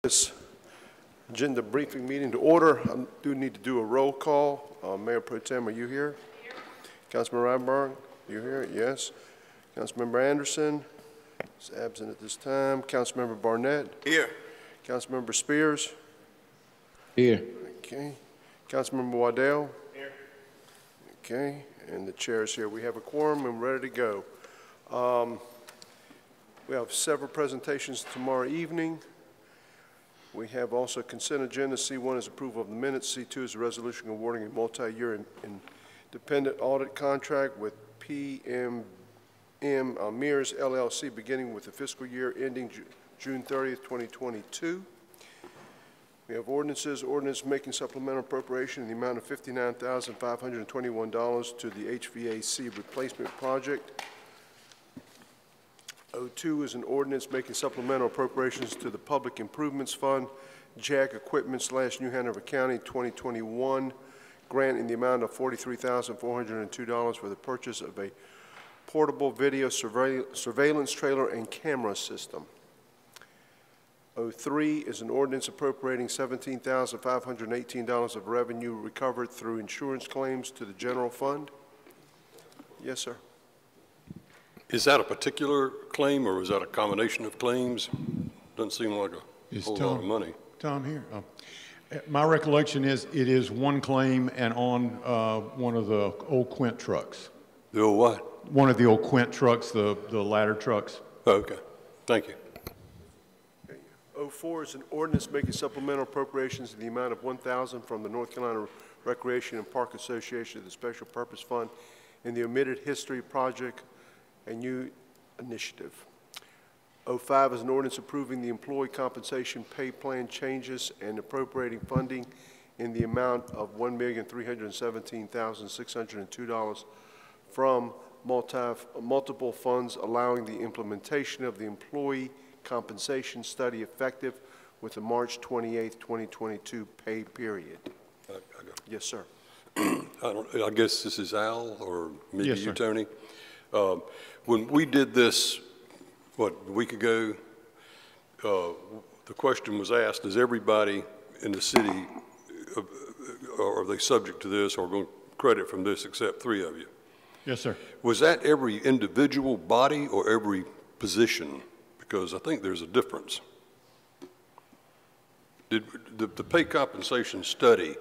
This agenda briefing meeting to order. I do need to do a roll call. Mayor Pro Tem, are you here? Here. Councilman Ryberg, you here? Yes. Councilmember Anderson is absent at this time. Councilmember Barnett. Here. Councilmember Spears. Here. Okay. Councilmember Waddell. Here. Okay. And the chair is here. We have a quorum and we're ready to go. We have several presentations tomorrow evening. We have also consent agenda. C1 is approval of the minutes. C2 is a resolution awarding a multi-year independent audit contract with PMM Mears LLC beginning with the fiscal year ending June 30th, 2022. We have ordinances. Ordinance making supplemental appropriation in the amount of $59,521 to the HVAC replacement project. O2 is an ordinance making supplemental appropriations to the Public Improvements Fund, JAG Equipment / New Hanover County 2021 grant in the amount of $43,402 for the purchase of a portable video surveillance trailer and camera system. O3 is an ordinance appropriating $17,518 of revenue recovered through insurance claims to the general fund. Yes, sir. Is that a particular claim, or is that a combination of claims? Doesn't seem like a whole lot of money. Tom here. My recollection is it is one claim and on one of the old Quint trucks. The old what? One of the old Quint trucks, the ladder trucks. Oh, okay. Thank you. O4 is an ordinance making supplemental appropriations in the amount of $1,000 from the North Carolina Recreation and Park Association to the Special Purpose Fund in the Omitted History Project and New Initiative. O5 is an ordinance approving the employee compensation pay plan changes and appropriating funding in the amount of $1,317,602 from multiple funds, allowing the implementation of the employee compensation study effective with the March 28th, 2022 pay period. Yes, sir. I guess this is Al, or maybe yes, you, sir. Tony. When we did this, what, a week ago, the question was asked, is everybody in the city, are they subject to this or going to credit from this except 3 of you? Yes, sir. Was that every individual body or every position? Because I think there's a difference. Did the pay compensation study?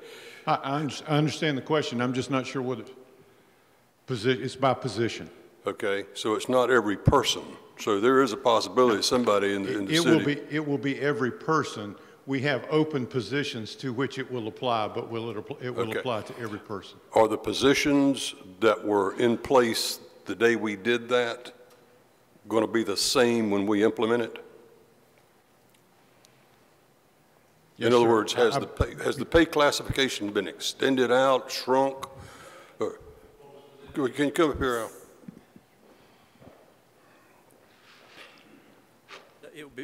I understand the question. I'm just not sure what it's by position. Okay, so it's not every person. So there is a possibility somebody in the city. It will be every person. We have open positions to which it will apply, but it will apply to every person. Are the positions that were in place the day we did that going to be the same when we implement it? Yes, in other sir. words, has the pay classification been extended out, shrunk? Or, can you come up here, Al?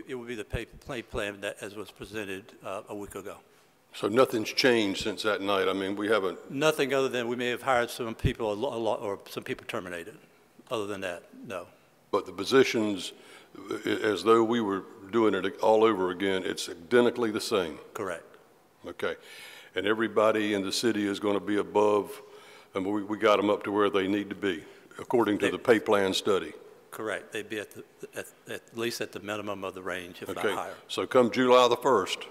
It would be the pay plan that as was presented a week ago. So nothing's changed since that night. I mean, we haven't. Nothing other than we may have hired some people or some people terminated. Other than that, no. But the positions, as though we were doing it all over again, it's identically the same. Correct. Okay. And everybody in the city is going to be above, and we got them up to where they need to be, according to the pay plan study. Correct. They'd be at least at the minimum of the range, if not higher. So come July the 1st,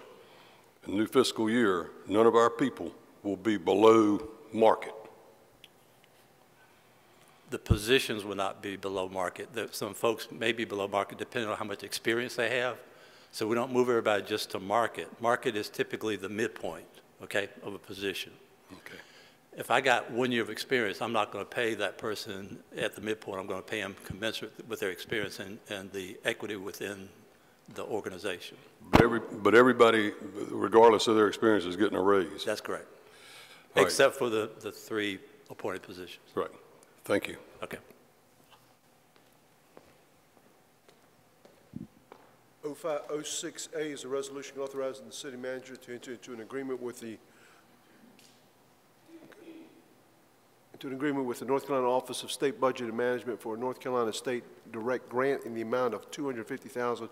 the new fiscal year, none of our people will be below market. The positions will not be below market. Some folks may be below market depending on how much experience they have. So we don't move everybody just to market. Market is typically the midpoint, okay, of a position. Okay. If I got 1 year of experience, I'm not going to pay that person at the midpoint. I'm going to pay them commensurate with their experience and the equity within the organization. But everybody, regardless of their experience, is getting a raise. That's correct. All except for the 3 appointed positions. Right. Thank you. Okay. 06A is a resolution authorizing the city manager to enter into an agreement with the North Carolina Office of State Budget and Management for a North Carolina State Direct Grant in the amount of $250,000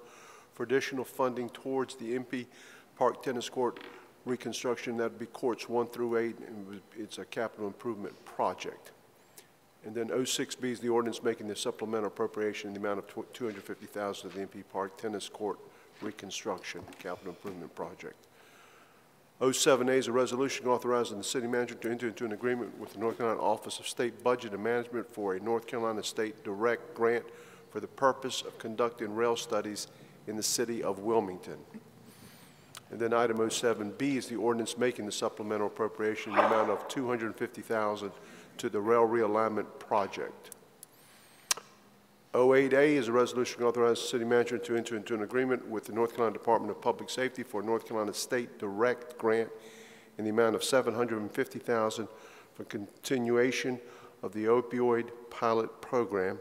for additional funding towards the MP Park Tennis Court reconstruction. That would be courts 1 through 8, and it's a capital improvement project. And then 06B is the ordinance making the supplemental appropriation in the amount of $250,000 of the MP Park Tennis Court reconstruction capital improvement project. 07A is a resolution authorizing the city manager to enter into an agreement with the North Carolina Office of State Budget and Management for a North Carolina State Direct Grant for the purpose of conducting rail studies in the city of Wilmington. And then item 07B is the ordinance making the supplemental appropriation in the amount of $250,000 to the rail realignment project. 08A is a resolution authorizing the city manager to enter into an agreement with the North Carolina Department of Public Safety for a North Carolina State Direct Grant in the amount of $750,000 for continuation of the opioid pilot program.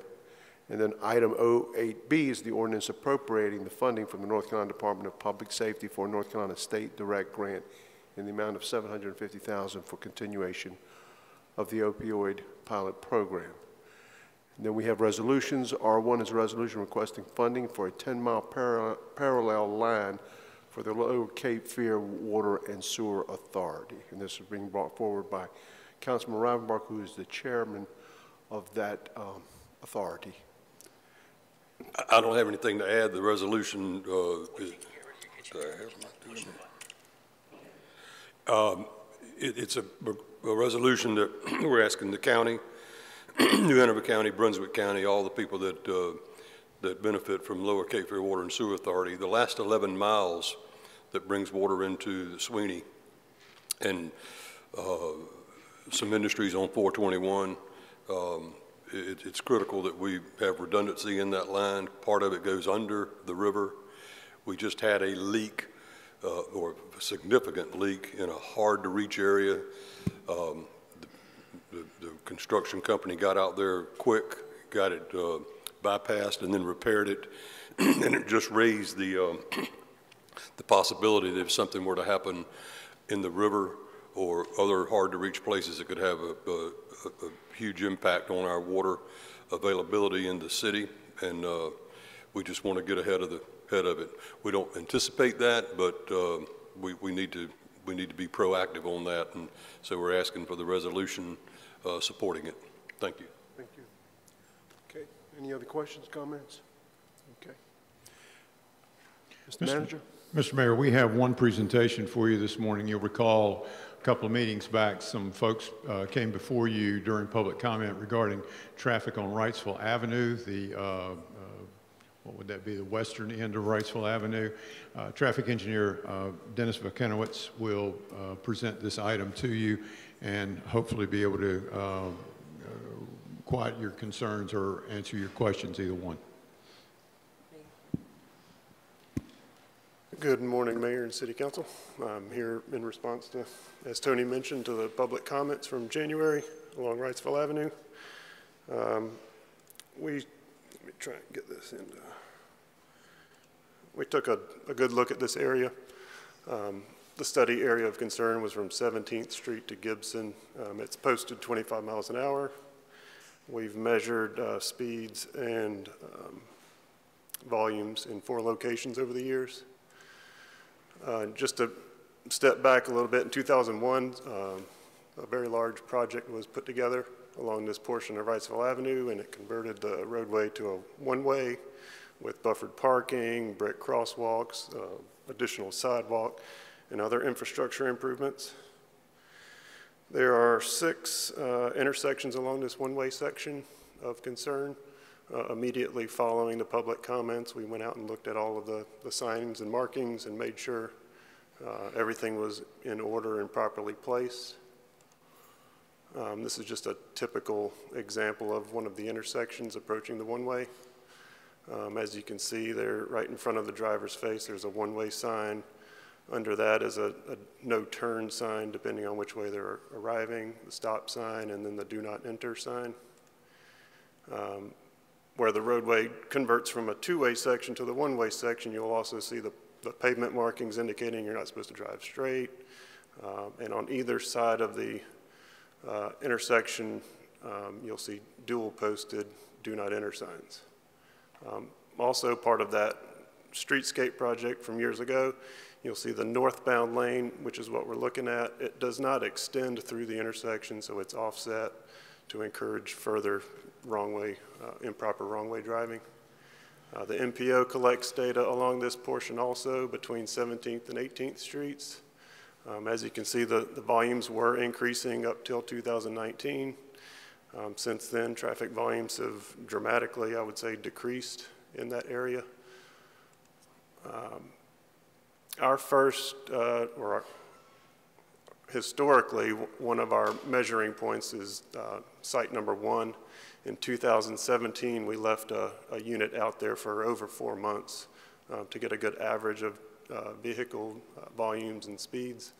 And then item 08B is the ordinance appropriating the funding from the North Carolina Department of Public Safety for a North Carolina State Direct Grant in the amount of $750,000 for continuation of the opioid pilot program. And then we have resolutions. R1 is a resolution requesting funding for a 10-mile parallel line for the Lower Cape Fear Water and Sewer Authority. And this is being brought forward by Councilman Rivenbark, who is the chairman of that authority. I don't have anything to add. The resolution it's a resolution that we're asking the county, New Hanover County, Brunswick County, all the people that that benefit from Lower Cape Fear Water and Sewer Authority, the last 11 miles that brings water into the Sweeney and some industries on 421. It's critical that we have redundancy in that line. Part of it goes under the river. We just had a leak, or a significant leak in a hard-to-reach area. The construction company got out there quick, got it bypassed, and then repaired it, and it just raised the possibility that if something were to happen in the river or other hard-to-reach places, it could have a huge impact on our water availability in the city, and we just want to get ahead of it. We don't anticipate that, but we need to be proactive on that, and so we're asking for the resolution supporting it. Thank you. Thank you. Okay. Any other questions, comments? Okay. Mr. Manager? Mr. Mayor, we have one presentation for you this morning. You'll recall a couple of meetings back, some folks came before you during public comment regarding traffic on Wrightsville Avenue, what would that be, the western end of Wrightsville Avenue. Traffic engineer Dennis Vakenowitz will present this item to you and hopefully be able to quiet your concerns or answer your questions, either one. Good morning, Mayor and City Council. I'm here in response to, as Tony mentioned, to the public comments from January along Wrightsville Avenue. Let me try and get this into. We took a good look at this area. The study area of concern was from 17th Street to Gibson. It's posted 25 miles an hour. We've measured speeds and volumes in 4 locations over the years. Just to step back a little bit, in 2001, a very large project was put together along this portion of Wrightsville Avenue, and it converted the roadway to a one-way with buffered parking, brick crosswalks, additional sidewalk, and other infrastructure improvements. There are 6 intersections along this one-way section of concern. Immediately following the public comments, we went out and looked at all of the signs and markings and made sure everything was in order and properly placed. This is just a typical example of one of the intersections approaching the one-way. As you can see there, right in front of the driver's face, there's a one-way sign. Under that is a no-turn sign, depending on which way they're arriving, the stop sign, and then the do not enter sign. Where the roadway converts from a two-way section to the one-way section, you'll also see the pavement markings indicating you're not supposed to drive straight. And on either side of the intersection, you'll see dual posted do not enter signs. Also part of that streetscape project from years ago. You'll see the northbound lane, which is what we're looking at. It does not extend through the intersection, so it's offset to encourage further improper wrong-way driving. The MPO collects data along this portion also between 17th and 18th Streets. As you can see, the volumes were increasing up till 2019. Since then, traffic volumes have dramatically, I would say, decreased in that area. Historically, one of our measuring points is site number 1. In 2017, we left a unit out there for over 4 months to get a good average of vehicle volumes and speeds.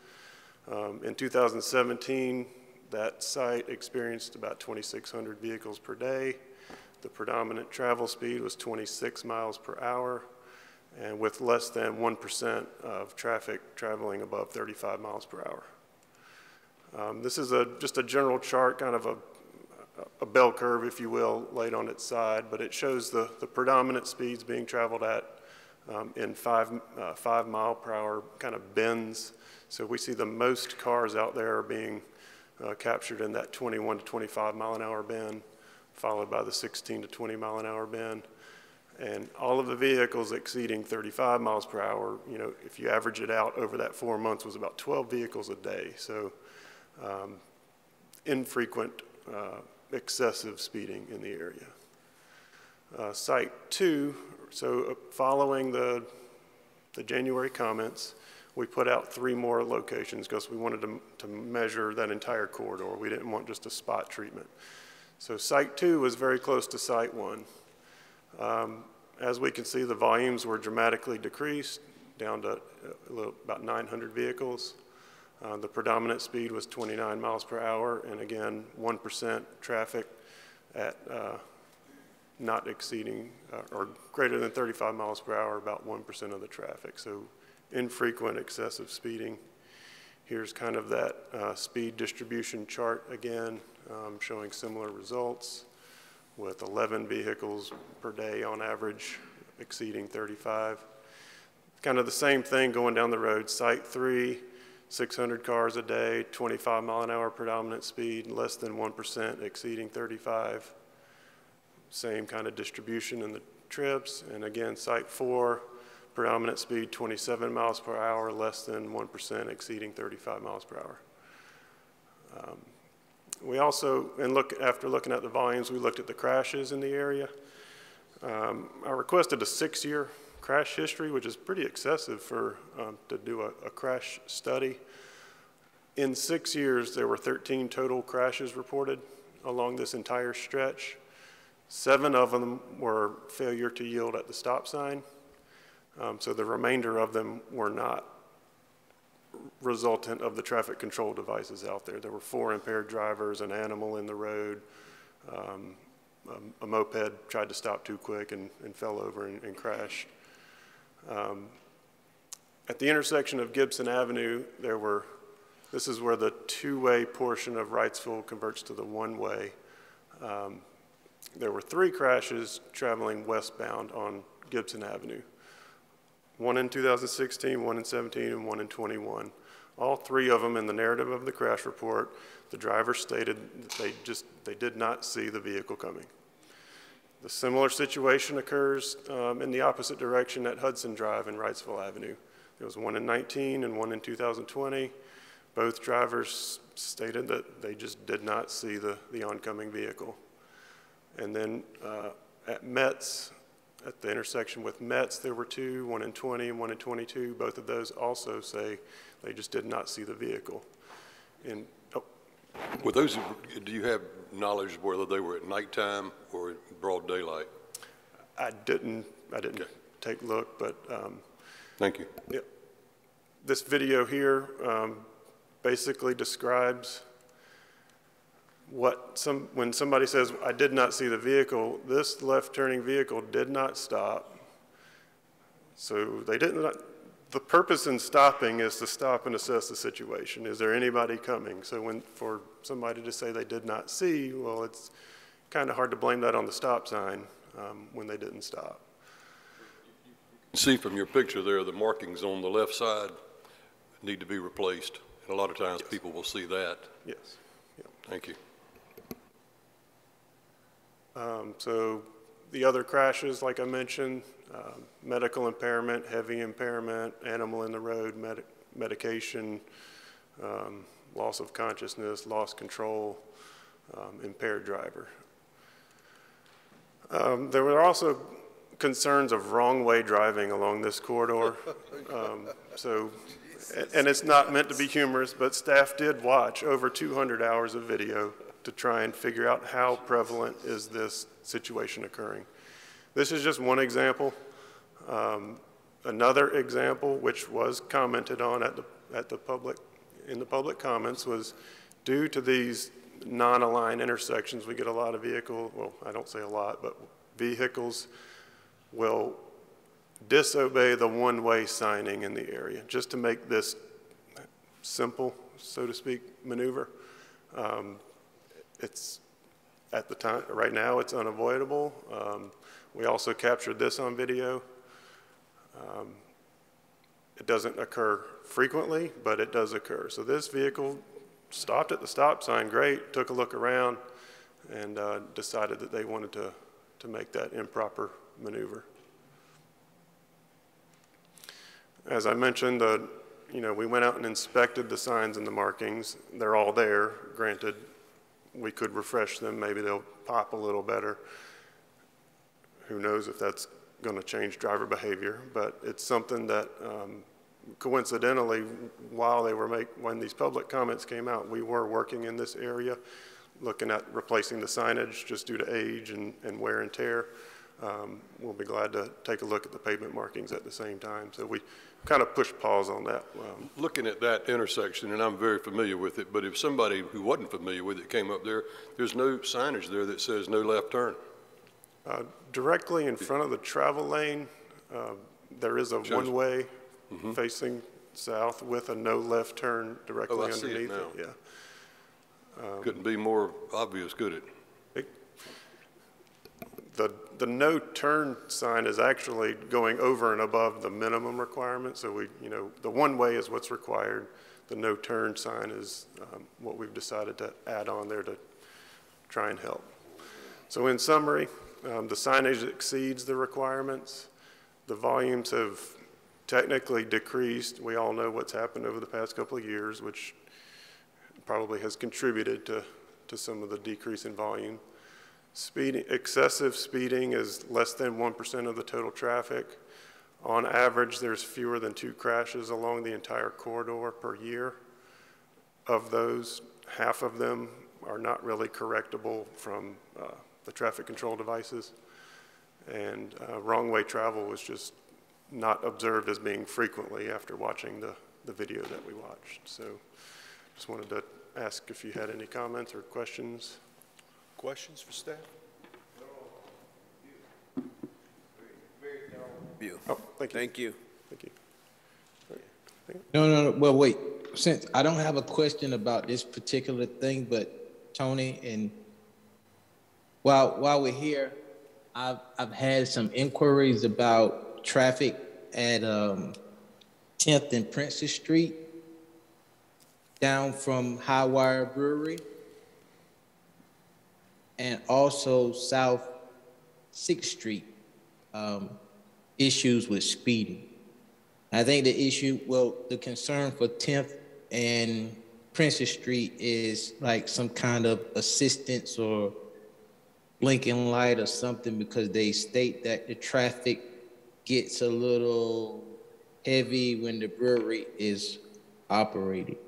In 2017, that site experienced about 2,600 vehicles per day. The predominant travel speed was 26 miles per hour, and with less than 1% of traffic traveling above 35 miles per hour. This is just a general chart, kind of a bell curve, if you will, laid on its side, but it shows the predominant speeds being traveled at in 5 mile per hour kind of bends. So we see the most cars out there are being captured in that 21 to 25 mile an hour bend, followed by the 16 to 20 mile an hour bend. And all of the vehicles exceeding 35 miles per hour, you know, if you average it out over that 4 months, was about 12 vehicles a day. So infrequent excessive speeding in the area. Site 2, so following the January comments, we put out 3 more locations because we wanted to measure that entire corridor. We didn't want just a spot treatment. So site 2 was very close to site 1. As we can see, the volumes were dramatically decreased down to about 900 vehicles. The predominant speed was 29 miles per hour, and again, 1% traffic at not exceeding or greater than 35 miles per hour, about 1% of the traffic. So infrequent excessive speeding. Here's kind of that speed distribution chart again, showing similar results with 11 vehicles per day on average exceeding 35. Kind of the same thing going down the road. Site 3, 600 cars a day, 25 mile an hour predominant speed, less than 1% exceeding 35. Same kind of distribution in the trips. And again, site 4, predominant speed 27 miles per hour, less than 1% exceeding 35 miles per hour. We also, after looking at the volumes, we looked at the crashes in the area. I requested a 6-year crash history, which is pretty excessive for to do a crash study. In 6 years, there were 13 total crashes reported along this entire stretch. 7 of them were failure to yield at the stop sign. So the remainder of them were not resultant of the traffic control devices out there. There were 4 impaired drivers, an animal in the road, a moped tried to stop too quick and fell over and crashed. At the intersection of Gibson Avenue, this is where the 2-way portion of Wrightsville converts to the 1-way. There were 3 crashes traveling westbound on Gibson Avenue. 1 in 2016, 1 in 17, and 1 in 21. All 3 of them in the narrative of the crash report, the driver stated that they did not see the vehicle coming. The similar situation occurs in the opposite direction at Hudson Drive and Wrightsville Avenue. There was 1 in 19 and 1 in 2020. Both drivers stated that they just did not see the oncoming vehicle. And then at Metz, at the intersection with Metz, there were 2, 1 in 20 and 1 in 22. Both of those also say they just did not see the vehicle. Were those, do you have knowledge of whether they were at nighttime or broad daylight? I didn't okay. Take a look, but thank you. Yeah, this video here basically describes when somebody says, I did not see the vehicle, this left-turning vehicle did not stop. So the purpose in stopping is to stop and assess the situation. Is there anybody coming? So for somebody to say they did not see, well, it's kind of hard to blame that on the stop sign when they didn't stop. See from your picture there, the markings on the left side need to be replaced. And a lot of times people will see that. Yes. Yep. Thank you. So the other crashes, like I mentioned, medical impairment, heavy impairment, animal in the road, medication, loss of consciousness, lost control, impaired driver. There were also concerns of wrong-way driving along this corridor. And it's not meant to be humorous, but staff did watch over 200 hours of video to try and figure out how prevalent is this situation occurring. This is just one example. Another example, which was commented on in the public comments, was due to these non-aligned intersections, we get a lot of well, I don't say a lot, but vehicles will disobey the one-way signing in the area, just to make this simple, so to speak, maneuver. It's at the time, right now, it's unavoidable. We also captured this on video. It doesn't occur frequently, but it does occur. So this vehicle stopped at the stop sign, great, took a look around, and decided that they wanted to make that improper maneuver. As I mentioned, we went out and inspected the signs and the markings. They're all there. Granted, we could refresh them. Maybe they'll pop a little better. Who knows if that's going to change driver behavior, but it's something that coincidentally, when these public comments came out, we were working in this area, looking at replacing the signage just due to age and wear and tear. We'll be glad to take a look at the pavement markings at the same time. So we kind of pushed pause on that. Looking at that intersection, and I'm very familiar with it, but if somebody who wasn't familiar with it came up there, there's no signage there that says no left turn. Directly in front of the travel lane, there is a one-way facing south with a no left turn directly underneath it. Yeah. Couldn't be more obvious, could it? The no turn sign is actually going over and above the minimum requirement. So the one way is what's required. The no turn sign is what we've decided to add on there to try and help. So in summary, the signage exceeds the requirements. The volumes have technically decreased. We all know what's happened over the past couple of years, which probably has contributed to some of the decrease in volume. Excessive speeding is less than 1% of the total traffic. On average, there's fewer than 2 crashes along the entire corridor per year. Of those, half of them are not really correctable from the traffic control devices. And wrong-way travel was just not observed as being frequently after watching the video that we watched. So just wanted to ask if you had any comments or questions. Questions for staff? Oh, thank you. Thank you. Thank you. No. Well, wait. Since I don't have a question about this particular thing, but Tony, and while we're here, I've had some inquiries about traffic at 10th and Princess Street, down from Highwire Brewery, and also South 6th Street, issues with speeding. I think the concern for 10th and Princess Street is like some kind of assistance or blinking light or something, because they state that the traffic gets a little heavy when the brewery is operating.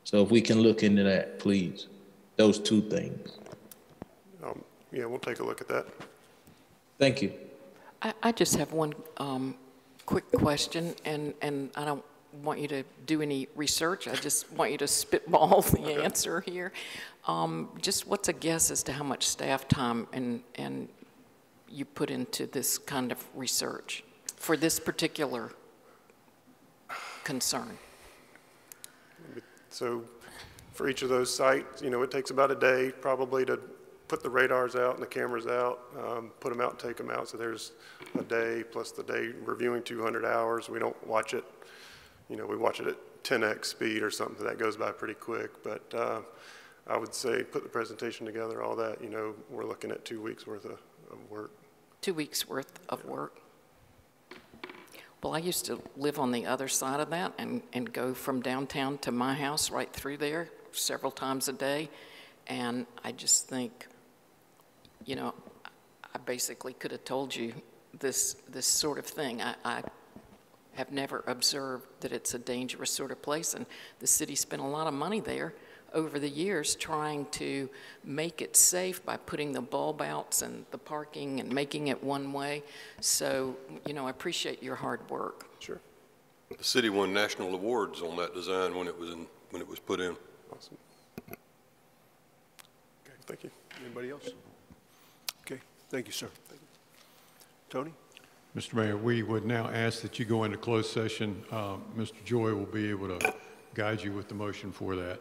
So if we can look into that, please, those two things. Yeah, we'll take a look at that. Thank you. I just have one quick question, and I don't want you to do any research. I just want you to spitball the answer here. Just what's a guess as to how much staff time and you put into this kind of research for this particular concern? So for each of those sites, it takes about a day probably to put the radars out and the cameras out, put them out and take them out. So there's a day plus the day reviewing 200 hours. We don't watch it, we watch it at 10x speed or something, so that goes by pretty quick. But I would say put the presentation together, all that, we're looking at 2 weeks worth of work. 2 weeks worth of work. Well, I used to live on the other side of that and go from downtown to my house right through there several times a day. And I just think, I basically could have told you this sort of thing. I have never observed that it's a dangerous sort of place, and the city spent a lot of money there over the years trying to make it safe by putting the bulb outs and the parking and making it one way. So, I appreciate your hard work. Sure. The city won national awards on that design when it was put in. Awesome. Okay, thank you. Anybody else? Okay, thank you, sir. Thank you. Tony? Mr. Mayor, we would now ask that you go into closed session. Mr. Joy will be able to guide you with the motion for that.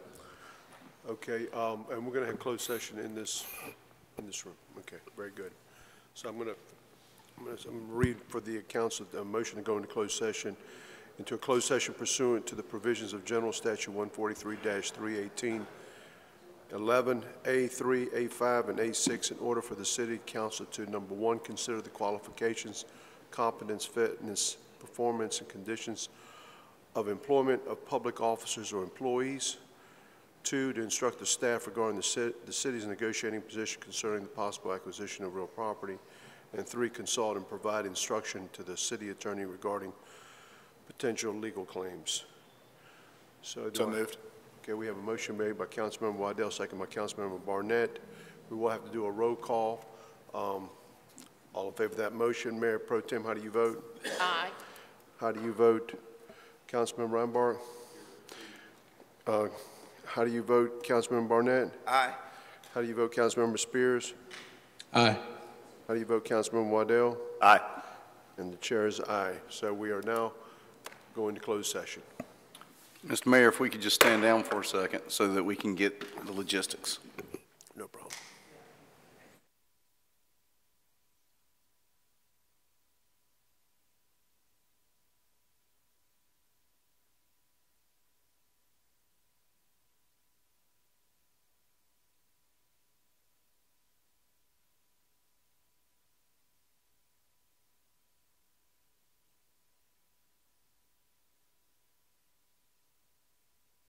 Okay, and we're going to have closed session in this room. Okay, very good. So I'm going to read for the council a motion to go into closed session, into a closed session pursuant to the provisions of General Statute 143-318, 11, A3, A5, and A6 in order for the city council to, number one, consider the qualifications, competence, fitness, performance, and conditions of employment of public officers or employees. 2, to instruct the staff regarding the city's negotiating position concerning the possible acquisition of real property. And 3, consult and provide instruction to the city attorney regarding potential legal claims. So moved. Okay, we have a motion made by Councilmember Waddell, second by Councilmember Barnett. We will have to do a roll call. All in favor of that motion, Mayor Pro Tem, how do you vote? Aye. How do you vote, Councilmember Reinbart? How do you vote, Councilmember Barnett? Aye. How do you vote, Councilmember Spears? Aye. How do you vote, Councilmember Waddell? Aye. And the chair is aye. So we are now going to closed session. Mr. Mayor, if we could just stand down for a second so that we can get the logistics.